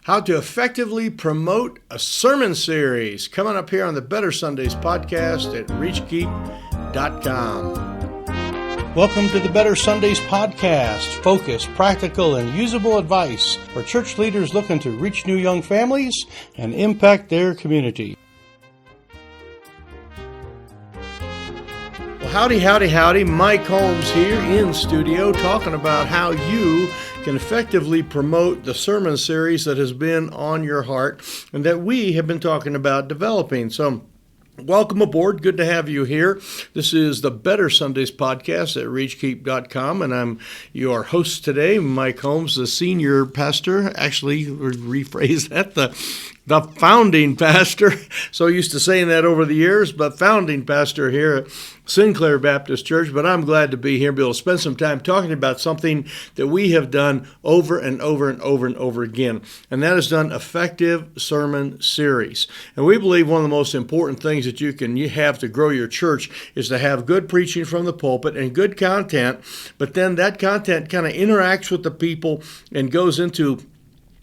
how to effectively promote a sermon series, coming up here on the Better Sundays podcast at Reachkeep.com. Welcome to the Better Sundays podcast, focused, practical, and usable advice for church leaders looking to reach new young families and impact their community. Well, howdy, howdy, howdy. Mike Holmes here in studio talking about how you can effectively promote the sermon series that has been on your heart and that we have been talking about developing. So welcome aboard. Good to have you here. This is the Better Sundays podcast at Reachkeep.com, and I'm your host today, Mike Holmes, the senior pastor. Actually, rephrase that, the founding pastor. So used to saying that over the years, but founding pastor here at Sinclair Baptist Church. But I'm glad to be here and be able to spend some time talking about something that we have done over and over and over and over again, and that is done effective sermon series. And we believe one of the most important things that you have to grow your church is to have good preaching from the pulpit and good content, but then that content kind of interacts with the people and goes into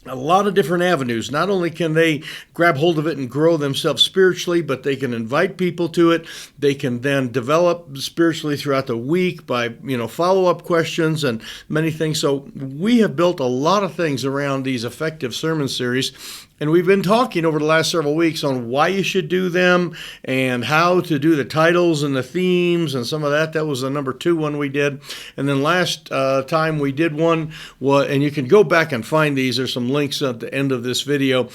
a lot of different avenues. Not only can they grab hold of it and grow themselves spiritually, but they can invite people to it. They can then develop spiritually throughout the week by, follow-up questions and many things. So we have built a lot of things around these effective sermon series. And we've been talking over the last several weeks on why you should do them and how to do the titles and the themes and some of that. That was the number 2 one we did. And then last time we did one, and you can go back and find these. There's some links at the end of this video.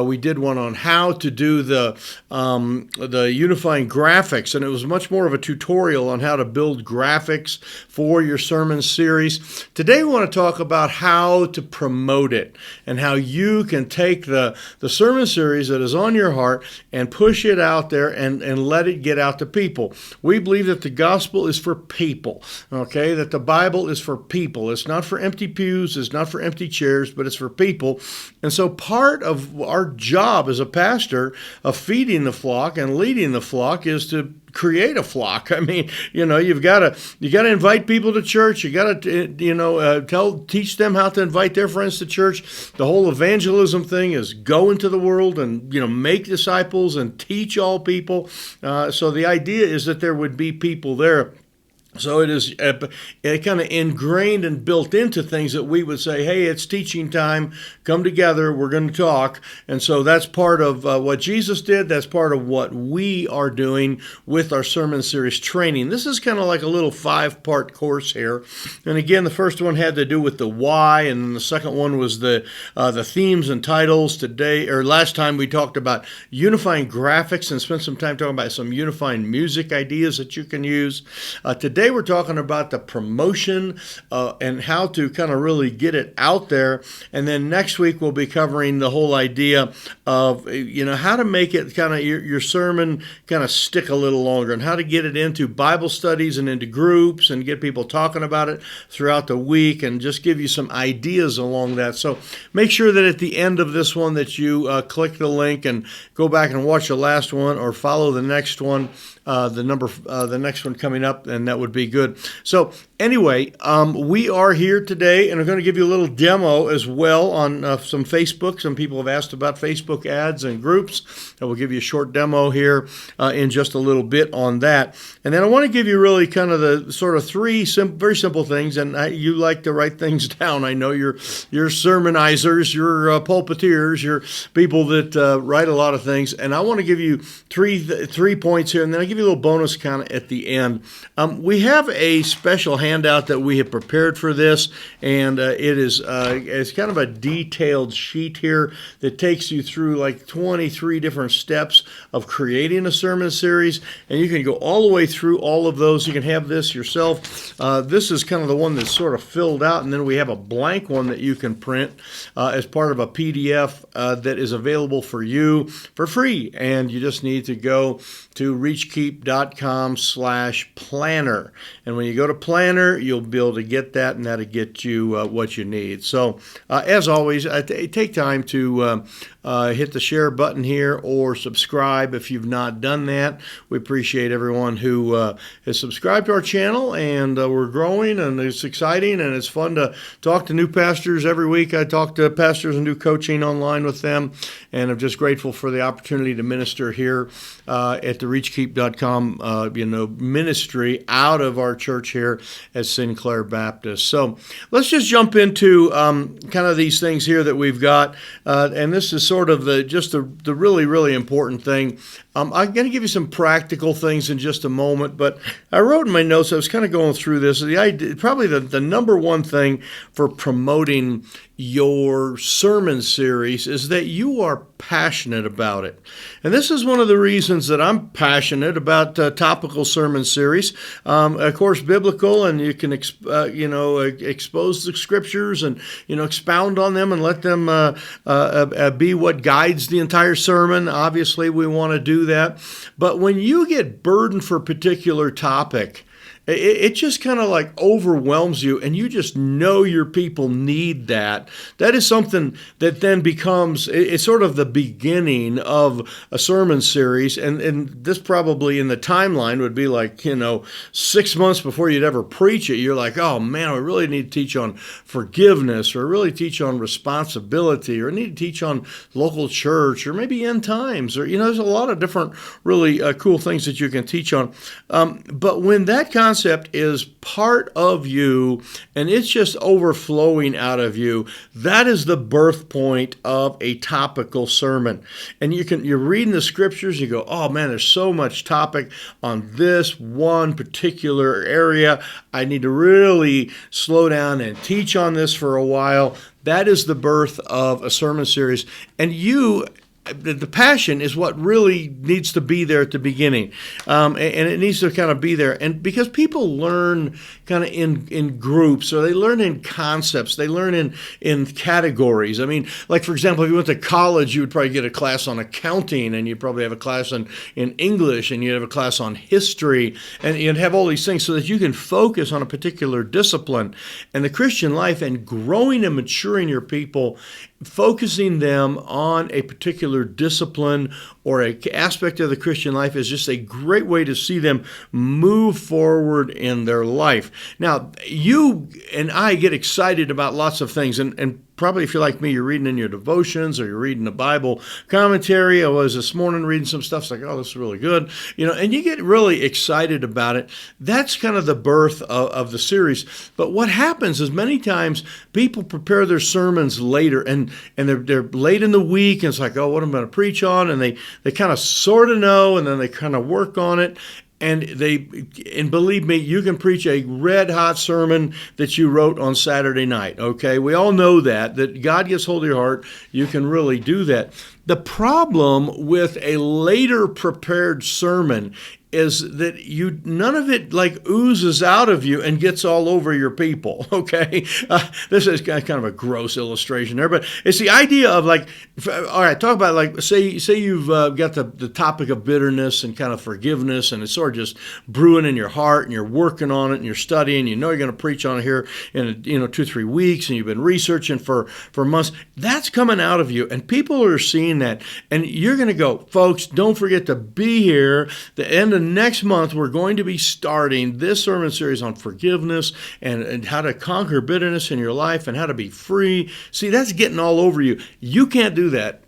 We did one on how to do the unifying graphics, and it was much more of a tutorial on how to build graphics for your sermon series. Today we want to talk about how to promote it and how you can take the sermon series that is on your heart and push it out there and let it get out to people. We believe that the gospel is for people, okay? That the Bible is for people. It's not for empty pews, it's not for empty chairs, but it's for people. And so part of our job as a pastor of feeding the flock and leading the flock is to create a flock. I mean, you've got to invite people to church. You got to teach them how to invite their friends to church. The whole evangelism thing is go into the world and make disciples and teach all people. So the idea is that there would be people there. So it is kind of ingrained and built into things that we would say, hey, it's teaching time, come together, we're going to talk. And so that's part of what Jesus did. That's part of what we are doing with our sermon series training. This is kind of like a little 5-part course here. And again, the first one had to do with the why, and then the second one was the themes and titles. Last time we talked about unifying graphics and spent some time talking about some unifying music ideas that you can use. Today we're talking about the promotion and how to kind of really get it out there. And then next week we'll be covering the whole idea of, how to make it kind of your sermon kind of stick a little longer and how to get it into Bible studies and into groups and get people talking about it throughout the week and just give you some ideas along that. So make sure that at the end of this one that you click the link and go back and watch the last one or follow the next one, the next one coming up, and that would be good. So anyway, we are here today, and I'm going to give you a little demo as well on some Facebook. Some people have asked about Facebook ads and groups. I will give you a short demo here in just a little bit on that. And then I want to give you really kind of the sort of 3 very simple things, and you like to write things down. I know you're sermonizers, you're pulpiteers, you're people that write a lot of things, and I want to give you three points here, and then I'll give you a little bonus kind of at the end. We have a special handout that we have prepared for this, and it's kind of a detailed sheet here that takes you through like 23 different steps of creating a sermon series, and you can go all the way through all of those. You can have this yourself. This is kind of the one that's sort of filled out, and then we have a blank one that you can print as part of a PDF that is available for you for free, and you just need to go to Reachkeep reachkeep.com/planner. And when you go to planner, you'll be able to get that, and that'll get you what you need. So as always, take time to hit the share button here or subscribe if you've not done that. We appreciate everyone who has subscribed to our channel, and we're growing, and it's exciting, and it's fun to talk to new pastors every week. I talk to pastors and do coaching online with them, and I'm just grateful for the opportunity to minister here at the reachkeep.com ministry out of our church here at Sinclair Baptist. So let's just jump into kind of these things here that we've got, and this is sort of the really, really important thing. I'm going to give you some practical things in just a moment, but I wrote in my notes, I was kind of going through this, the idea, probably the number one thing for promoting your sermon series is that you are passionate about it. And this is one of the reasons that I'm passionate about topical sermon series. Of course, biblical, and you can expose the scriptures and expound on them and let them be what guides the entire sermon. Obviously, we want to do that. But when you get burdened for a particular topic, it just kind of like overwhelms you, and you just know your people need that. That is something that then becomes, it's sort of the beginning of a sermon series, and this probably in the timeline would be like, 6 months before you'd ever preach it. You're like, oh man, I really need to teach on forgiveness, or really teach on responsibility, or I need to teach on local church, or maybe end times, or, there's a lot of different really cool things that you can teach on. But when that concept is part of you and it's just overflowing out of you, that is the birth point of a topical sermon. And you're reading the scriptures, you go, oh man, there's so much topic on this one particular area. I need to really slow down and teach on this for a while. That is the birth of a sermon series. And the passion is what really needs to be there at the beginning, and it needs to kind of be there. And because people learn kind of in groups, or they learn in concepts, they learn in categories. I mean, like for example, if you went to college, you would probably get a class on accounting, and you'd probably have a class in English, and you'd have a class on history, and you'd have all these things so that you can focus on a particular discipline. And the Christian life and growing and maturing your people, focusing them on a particular discipline or an aspect of the Christian life is just a great way to see them move forward in their life. Now, you and I get excited about lots of things, and probably if you're like me, you're reading in your devotions or you're reading the Bible commentary. I was this morning reading some stuff. It's like, oh, this is really good. And you get really excited about it. That's kind of the birth of the series. But what happens is many times people prepare their sermons later, and they're late in the week, and it's like, oh, what am I going to preach on? And they kind of sort of know, and then they kind of work on it. And believe me, you can preach a red hot sermon that you wrote on Saturday night. Okay, we all know that God gets hold of your heart. You can really do that. The problem with a later prepared sermon is that none of it like oozes out of you and gets all over your people, okay? This is kind of a gross illustration there, but it's the idea of like, all right, talk about like, say you've got the topic of bitterness and kind of forgiveness, and it's sort of just brewing in your heart, and you're working on it, and you're studying, you're going to preach on it here in 2-3 weeks, and you've been researching for months. That's coming out of you, and people are seeing that, and you're going to go, folks, don't forget to be here. The end of next month, we're going to be starting this sermon series on forgiveness and how to conquer bitterness in your life and how to be free. See, that's getting all over you. You can't do that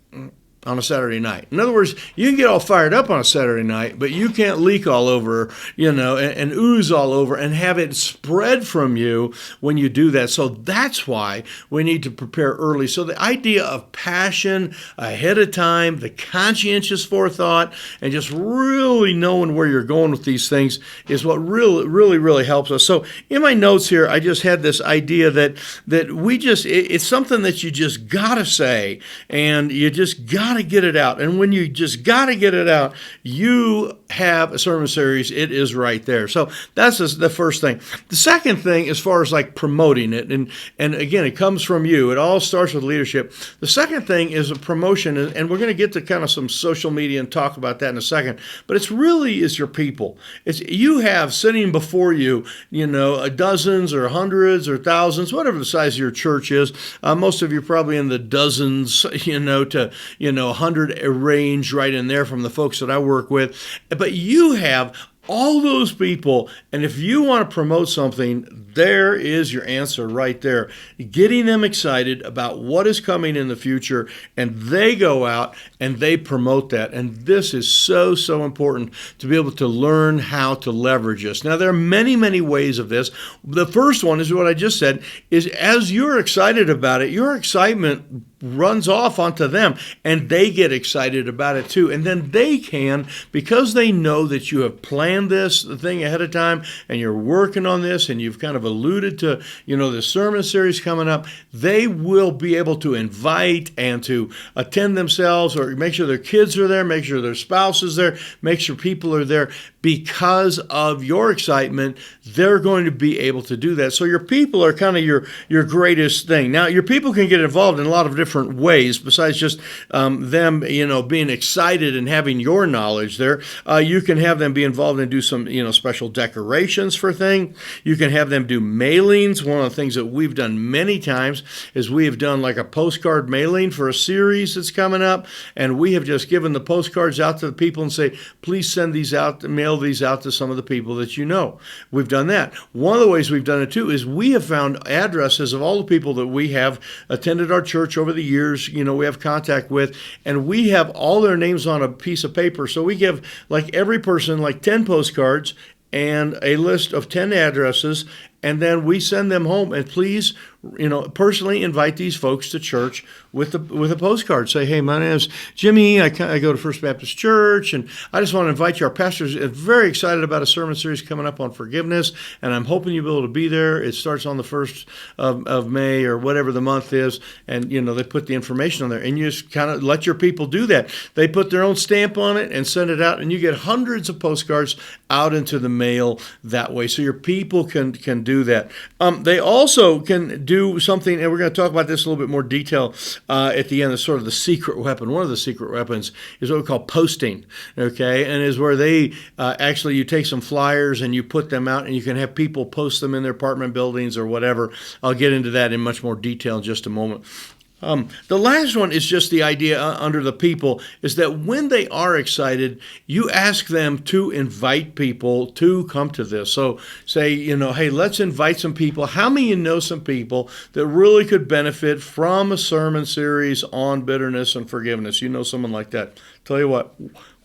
on a Saturday night. In other words, you can get all fired up on a Saturday night, but you can't leak all over, and ooze all over and have it spread from you when you do that. So that's why we need to prepare early. So the idea of passion ahead of time, the conscientious forethought, and just really knowing where you're going with these things is what really helps us. So in my notes here, I just had this idea that it's something that you just gotta say, and you just gotta got to get it out. And when you just got to get it out, you have a sermon series. It is right there. So that's the first thing. The second thing, as far as like promoting it, and again, it comes from you. It all starts with leadership. The second thing is a promotion, and we're going to get to kind of some social media and talk about that in a second. But it's really is your people. It's you have sitting before you, dozens or hundreds or thousands, whatever the size of your church is. Most of you probably in the dozens, to 100 range right in there from the folks that I work with. But you have all those people, and if you want to promote something, there is your answer right there. Getting them excited about what is coming in the future, and they go out and they promote that. And this is so, so important to be able to learn how to leverage this. Now, there are many, many ways of this. The first one is what I just said, is as you're excited about it, your excitement runs off onto them, and they get excited about it too. And then they can, because they know that you have planned this thing ahead of time and you're working on this and you've kind of alluded to, the sermon series coming up, they will be able to invite and to attend themselves, or make sure their kids are there, make sure their spouse is there, make sure people are there. Because of your excitement, they're going to be able to do that. So your people are kind of your greatest thing. Now, your people can get involved in a lot of different ways besides just them, being excited and having your knowledge there. You can have them be involved and do some, special decorations for things. You can have them do mailings. One of the things that we've done many times is we have done like a postcard mailing for a series that's coming up, and we have just given the postcards out to the people and say, please send these out, mail these out to some of the people that you know. We've done that. One of the ways we've done it too is we have found addresses of all the people that we have attended our church over the years, we have contact with, and we have all their names on a piece of paper. So we give like every person like 10 postcards and a list of 10 addresses, and then we send them home. And please, personally invite these folks to church with a postcard. Say, hey, my name is Jimmy. I go to First Baptist Church, and I just want to invite you. Our pastor is very excited about a sermon series coming up on forgiveness, and I'm hoping you'll be able to be there. It starts on the 1st of May or whatever the month is, and they put the information on there, and you just kind of let your people do that. They put their own stamp on it and send it out, and you get hundreds of postcards out into the mail that way. So your people can do that. They also can do something, and we're going to talk about this in a little bit more detail at the end, of sort of the secret weapon. One of the secret weapons is what we call posting, okay? And is where they actually, you take some flyers and you put them out, and you can have people post them in their apartment buildings or whatever. I'll get into that in much more detail in just a moment. The last one is just the idea under the people is that when they are excited, you ask them to invite people to come to this. So say, hey, let's invite some people. How many of you know some people that really could benefit from a sermon series on bitterness and forgiveness? You know someone like that. Tell you what,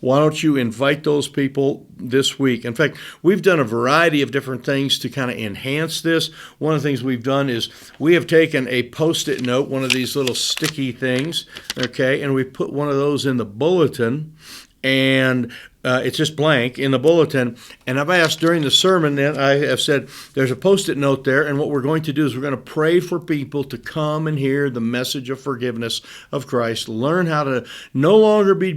why don't you invite those people this week? In fact, we've done a variety of different things to kind of enhance this. One of the things we've done is we have taken a Post-it note, one of these little sticky things, okay, and we put one of those in the bulletin, and it's just blank in the bulletin. And I've asked during the sermon, then I have said there's a Post-it note there, and what we're going to do is we're going to pray for people to come and hear the message of forgiveness of Christ, learn how to no longer be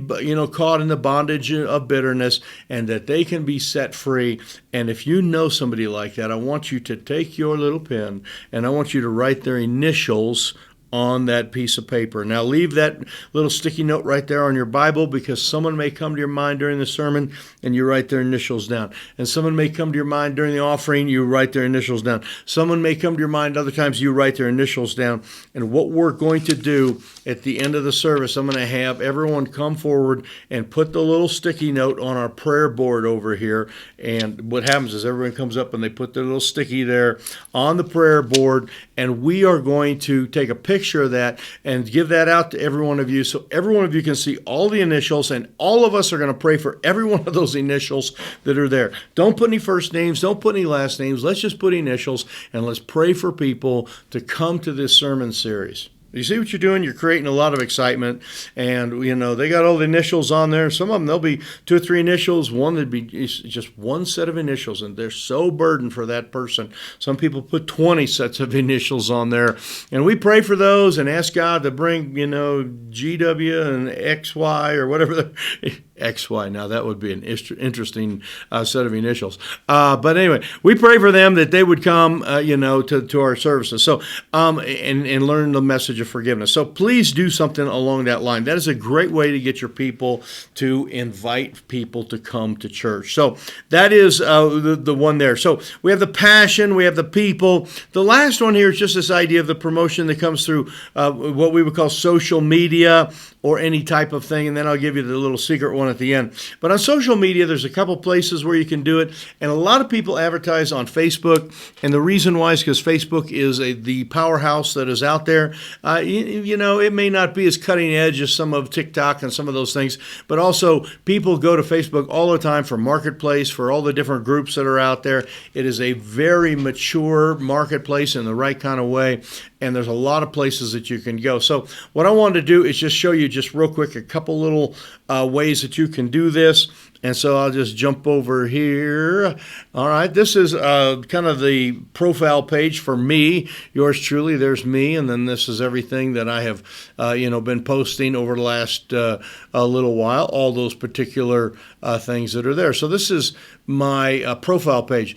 caught in the bondage of bitterness, and that they can be set free. And if you know somebody like that, I want you to take your little pen and I want you to write their initials on that piece of paper. Now leave that little sticky note right there on your Bible, because someone may come to your mind during the sermon and you write their initials down. And someone may come to your mind during the offering, you write their initials down. Someone may come to your mind other times, you write their initials down. And what we're going to do at the end of the service, I'm going to have everyone come forward and put the little sticky note on our prayer board over here. And what happens is everyone comes up and they put their little sticky there on the prayer board, and we are going to take a picture of that and give that out to every one of you, so every one of you can see all the initials, and all of us are going to pray for every one of those initials that are there. Don't put any first names, don't put any last names. Let's just put initials, and let's pray for people to come to this sermon series. You see what you're doing? You're creating a lot of excitement, and they got all the initials on there. Some of them there'll be 2 or 3 initials. One that'd be just one set of initials, and they're so burdened for that person. Some people put 20 sets of initials on there, and we pray for those and ask God to bring GW and XY or whatever. XY. Now that would be an interesting set of initials. But anyway, we pray for them that they would come, to our services. So and learn the message of forgiveness. So please do something along that line. That is a great way to get your people to invite people to come to church. So that is the one there. So we have the passion, we have the people. The last one here is just this idea of the promotion that comes through what we would call social media or any type of thing, and then I'll give you the little secret one at the end. But on social media, there's a couple places where you can do it, and a lot of people advertise on Facebook, and the reason why is because Facebook is the powerhouse that is out there. It may not be as cutting edge as some of TikTok and some of those things, but also people go to Facebook all the time for marketplace, for all the different groups that are out there. It is a very mature marketplace in the right kind of way, and there's a lot of places that you can go. So what I wanted to do is just show you just real quick a couple little ways that you can do this. And so I'll just jump over here. All right, this is kind of the profile page for me. Yours truly, there's me, and then this is everything that I have, been posting over the last a little while. All those particular things that are there. So this is my profile page.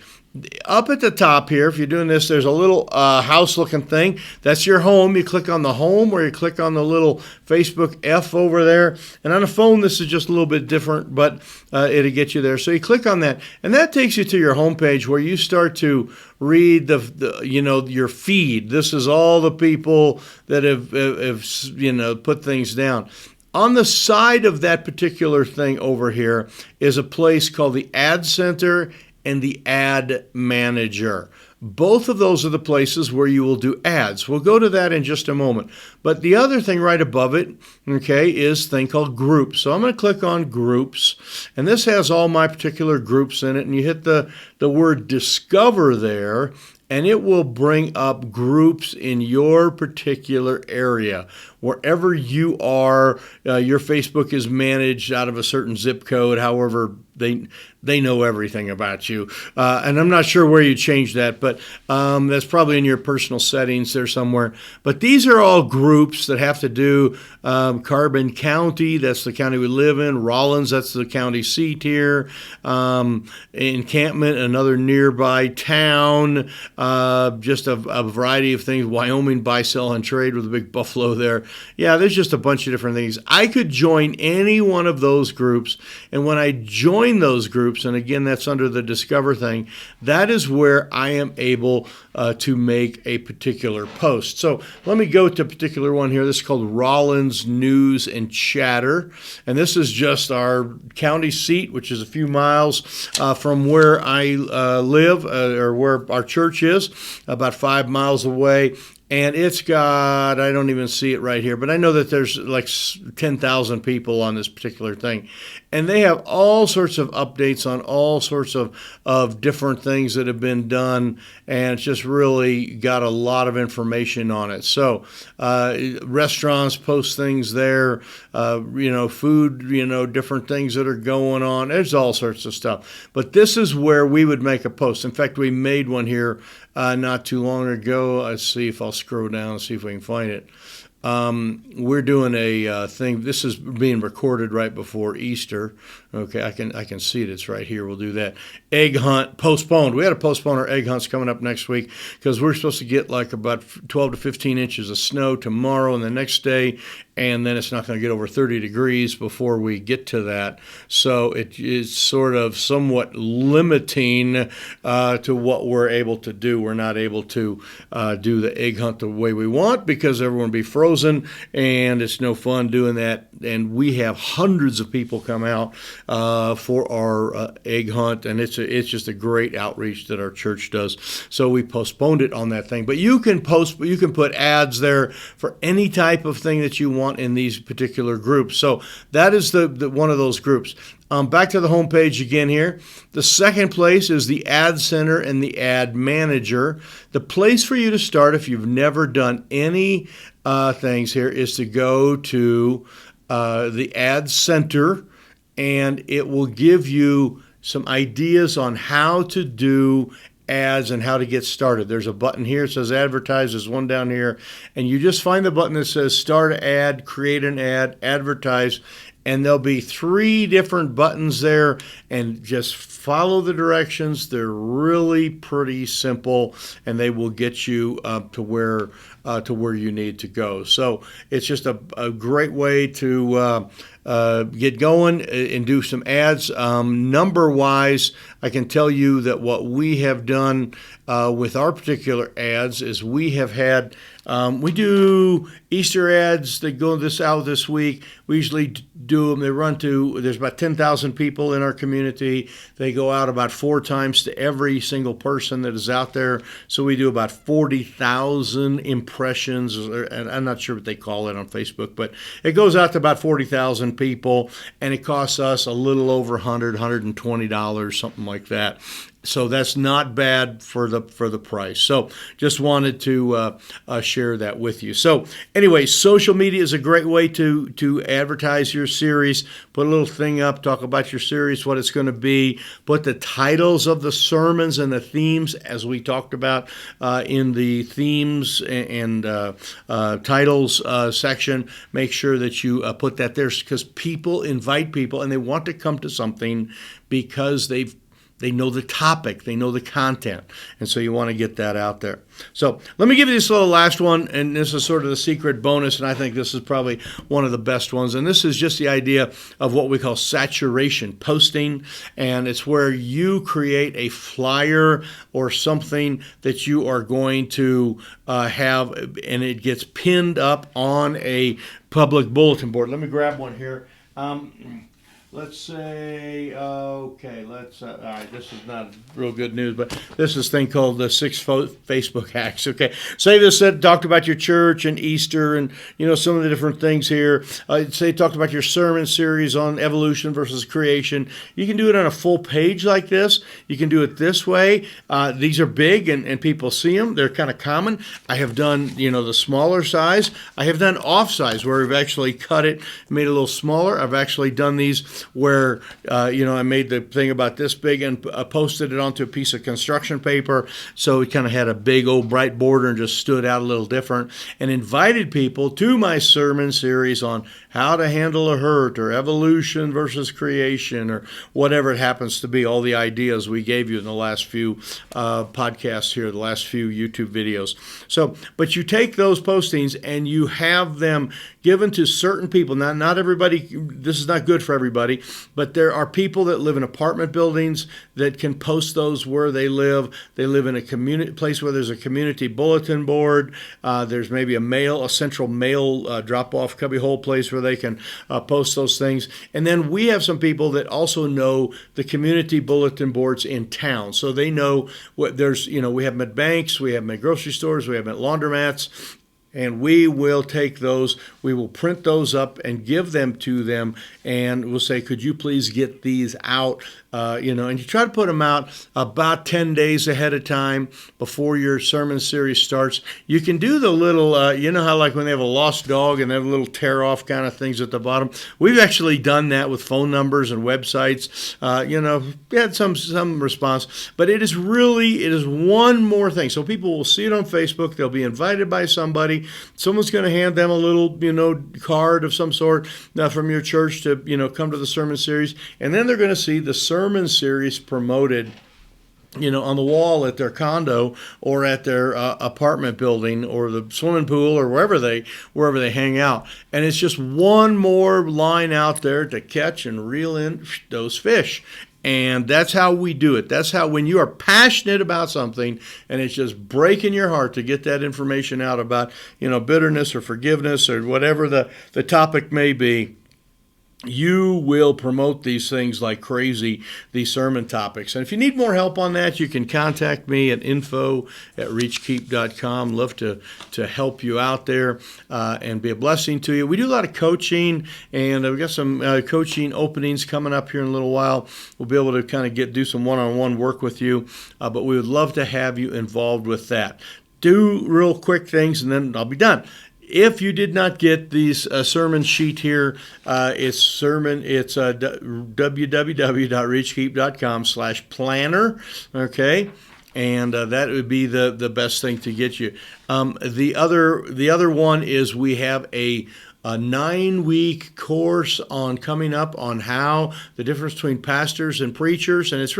Up at the top here, if you're doing this, there's a little house-looking thing. That's your home. You click on the home, or you click on the little Facebook F over there. And on a phone, this is just a little bit different, but it'll get you there. So you click on that, and that takes you to your home page where you start to read your feed. This is all the people that have put things down. On the side of that particular thing over here is a place called the Ad Center and the Ad Manager. Both of those are the places where you will do ads. We'll go to that in just a moment. But the other thing right above it, is a thing called groups. So I'm going to click on groups, and this has all my particular groups in it, and you hit the word discover there, and it will bring up groups in your particular area. Wherever you are, your Facebook is managed out of a certain zip code. However, they know everything about you. And I'm not sure where you change that, but that's probably in your personal settings there somewhere. But these are all groups that have to do Carbon County, that's the county we live in. Rollins, that's the county seat here. Encampment, another nearby town. Just a variety of things. Wyoming, buy, sell, and trade with a big buffalo there. Yeah, there's just a bunch of different things. I could join any one of those groups, and when I join those groups, and again, that's under the Discover thing, that is where I am able to make a particular post. So let me go to a particular one here. This is called Rollins News and Chatter, and this is just our county seat, which is a few miles from where I live, or where our church is, about 5 miles away. And it's got, I don't even see it right here, but I know that there's like 10,000 people on this particular thing. And they have all sorts of updates on all sorts of different things that have been done. And it's just really got a lot of information on it. So restaurants post things there, food, different things that are going on. There's all sorts of stuff. But this is where we would make a post. In fact, we made one here not too long ago. Let's see if I'll scroll down and see if we can find it. We're doing a thing. This is being recorded right before Easter. Okay, I can see it. It's right here. We'll do that. Egg hunt postponed. We had to postpone our egg hunts coming up next week because we're supposed to get like about 12 to 15 inches of snow tomorrow and the next day, and then it's not going to get over 30 degrees before we get to that. So it is sort of somewhat limiting to what we're able to do. We're not able to do the egg hunt the way we want because everyone will be frozen, and it's no fun doing that. And we have hundreds of people come out for our egg hunt, and it's just a great outreach that our church does. So we postponed it on that thing. But you can put ads there for any type of thing that you want in these particular groups. So that is the one of those groups. Back to the home page again here. The second place is the Ad Center and the Ad Manager. The place for you to start if you've never done any things here is to go to the Ad Center, and it will give you some ideas on how to do ads and how to get started. There's a button here that says advertise. There's one down here, and you just find the button that says start ad, create an ad, advertise, and there'll be 3 different buttons there, and just follow the directions. They're really pretty simple, and they will get you to where you need to go. So it's just a great way to get going and do some ads. Number-wise, I can tell you that what we have done with our particular ads is we have had we do Easter ads that go out this week. We usually do them. They run to, there's about 10,000 people in our community. They go out about 4 times to every single person that is out there. So we do about 40,000 impressions, and I'm not sure what they call it on Facebook, but it goes out to about 40,000 people, and it costs us a little over $120, something like that. So that's not bad for the price. So just wanted to share that with you. So anyway, social media is a great way to advertise your series. Put a little thing up, talk about your series, what it's going to be. Put the titles of the sermons and the themes, as we talked about in the themes and titles section. Make sure that you put that there, because people invite people and they want to come to something because they know the topic, they know the content, and so you want to get that out there. So let me give you this little last one, and this is sort of the secret bonus, and I think this is probably one of the best ones, and this is just the idea of what we call saturation posting, and it's where you create a flyer or something that you are going to have, and it gets pinned up on a public bulletin board. Let me grab one here. Let's say, okay, all right, this is not real good news, but this is a thing called the 6 Facebook hacks, okay? Say this talked about your church and Easter and, some of the different things here. Say talked about your sermon series on evolution versus creation. You can do it on a full page like this. You can do it this way. These are big, and people see them. They're kind of common. I have done, the smaller size. I have done off size where we've actually cut it, made it a little smaller. I've actually done these where, I made the thing about this big and posted it onto a piece of construction paper, so it kind of had a big old bright border and just stood out a little different, and invited people to my sermon series on how to handle a hurt or evolution versus creation or whatever it happens to be, all the ideas we gave you in the last few podcasts here, the last few YouTube videos. So, but you take those postings and you have them given to certain people. Now, not everybody, this is not good for everybody, but there are people that live in apartment buildings that can post those where they live. They live in a community place where there's a community bulletin board. There's maybe a central mail drop-off cubbyhole place where they can post those things. And then we have some people that also know the community bulletin boards in town. So they know what there's, we have them at banks, we have them at grocery stores, we have them at laundromats. And we will take those, we will print those up and give them to them, and we'll say, could you please get these out? And you try to put them out about 10 days ahead of time before your sermon series starts. You can do the little, how like when they have a lost dog and they have little tear-off kind of things at the bottom. We've actually done that with phone numbers and websites. We had some response, but it is one more thing. So people will see it on Facebook. They'll be invited by somebody. Someone's going to hand them a little, card of some sort from your church to, come to the sermon series. And then they're going to see the sermon series promoted, on the wall at their condo or at their apartment building or the swimming pool or wherever they hang out. And it's just one more line out there to catch and reel in those fish. And that's how we do it. That's how, when you are passionate about something and it's just breaking your heart to get that information out about, bitterness or forgiveness or whatever the topic may be, you will promote these things like crazy, these sermon topics. And if you need more help on that, you can contact me at info@reachkeep.com. Love to help you out there and be a blessing to you. We do a lot of coaching, and we've got some coaching openings coming up here in a little while. We'll be able to kind of do some one-on-one work with you, but we would love to have you involved with that. Do real quick things, and then I'll be done. If you did not get these sermon sheet here, it's www.reachkeep.com/planner. Okay. And that would be the best thing to get you. The other one is we have a 9-week course coming up on how the difference between pastors and preachers. And it's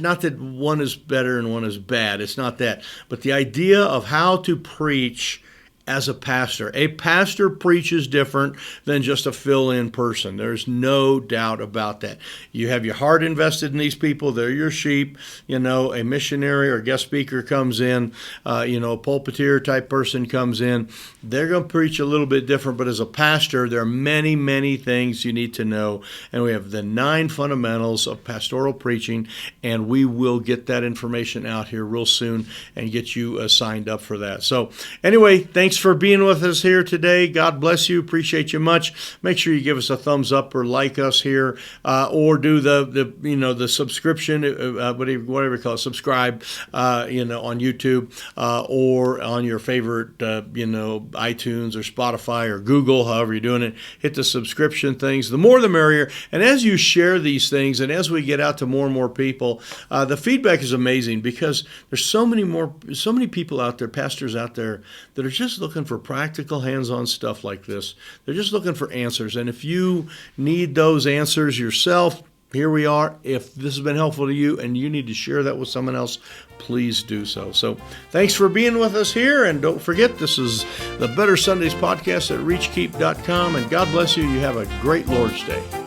not that one is better and one is bad. It's not that. But the idea of how to preach as a pastor. A pastor preaches different than just a fill-in person. There's no doubt about that. You have your heart invested in these people. They're your sheep. A missionary or guest speaker comes in, a pulpiteer type person comes in. They're going to preach a little bit different, but as a pastor, there are many, many things you need to know. And we have the 9 fundamentals of pastoral preaching, and we will get that information out here real soon and get you signed up for that. So anyway, thanks for being with us here today. God bless you. Appreciate you much. Make sure you give us a thumbs up or like us here, or do the subscription, whatever you call it, subscribe, on YouTube, or on your favorite, iTunes or Spotify or Google, however you're doing it. Hit the subscription things. The more the merrier. And as you share these things, and as we get out to more and more people, the feedback is amazing, because there's so many people out there, pastors out there, that are just looking for practical, hands-on stuff like this. They're just looking for answers. And if you need those answers yourself, here we are. If this has been helpful to you and you need to share that with someone else, please do so. So thanks for being with us here. And don't forget, this is the Better Sundays podcast at reachkeep.com. And God bless you. You have a great Lord's Day.